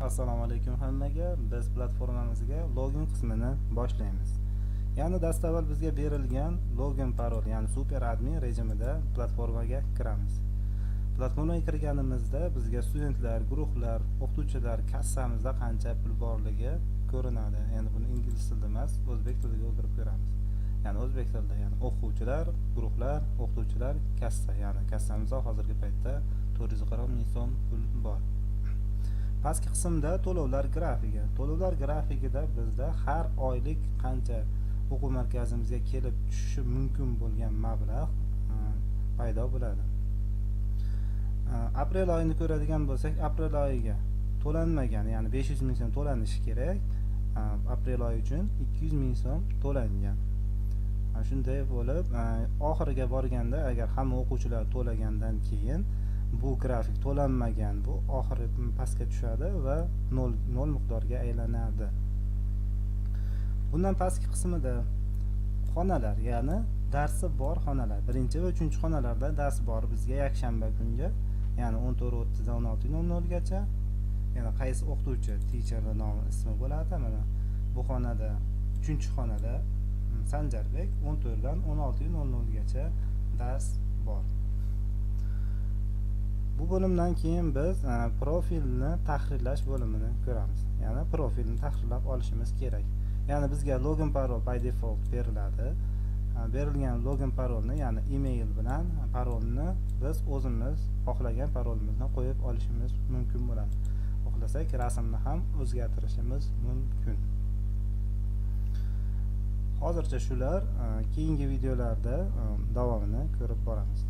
Assalomu alaykum hammaga. Biz platformamizga login qismini boshlaymiz. Ya'ni dastavval bizga berilgan login parol, ya'ni super admin rejimida platformaga kiramiz. Platformaga kirganimizda bizga studentlar, guruhlar, o'qituvchilar, kassamizda qancha pul borligi ko'rinadi. Endi buni ingliz tilida emas, o'zbek tiliga o'girib ko'ramiz. Ya'ni o'zbek tilida, ya'ni o'quvchilar, guruhlar, o'qituvchilar, kassa, ya'ni kassamizda hozirgi paytda 440 ming so'm pul bor. Pastki qismda to'lovlar grafigi. To'lovlar grafikida bizda har oylik qancha o'quv markazimizga kelib tushishi mumkin bo'lgan mablag' paydo bo'ladi. Aprel oyini ko'radigan bo'lsak, aprel oyiga to'lanmagan, ya'ni 500 ming so'm to'lanishi kerak. Aprel oyi uchun 200 ming so'm to'langan. Shunday bo'lib, oxiriga borganda agar hamma o'quvchilar to'lagandan keyin bu grafik to'lanmagan, bu oxiri pastga tushadi va 0 miqdorga aylanadi. Bundan pastki qismida xonalar, ya'ni darsi bor xonalar. Birinchi va 3-chi xonalarda dars bor bizga yakshanba kunga, ya'ni 14:30 dan 16:00 gacha. Yana qaysi o'qituvchi, teacher nomi ismi bo'ladi. Mana bu xonada 3-chi xonada Sanjarbek 14 dan 16:00 gacha dars bor. Bu bo'limdan keyin biz profilni tahrirlash bo'limini ko'ramiz. Ya'ni profilni tahrirlab olishimiz kerak. Ya'ni bizga login parol by default beriladi. Berilgan login parolni, ya'ni email bilan parolni biz o'zimiz xohlagan parolimizni qo'yib olishimiz mumkin bo'ladi. Xohlasak rasmni ham o'zgartirishimiz mumkin. Hozircha shular, keyingi videolarda davomini ko'rib boramiz.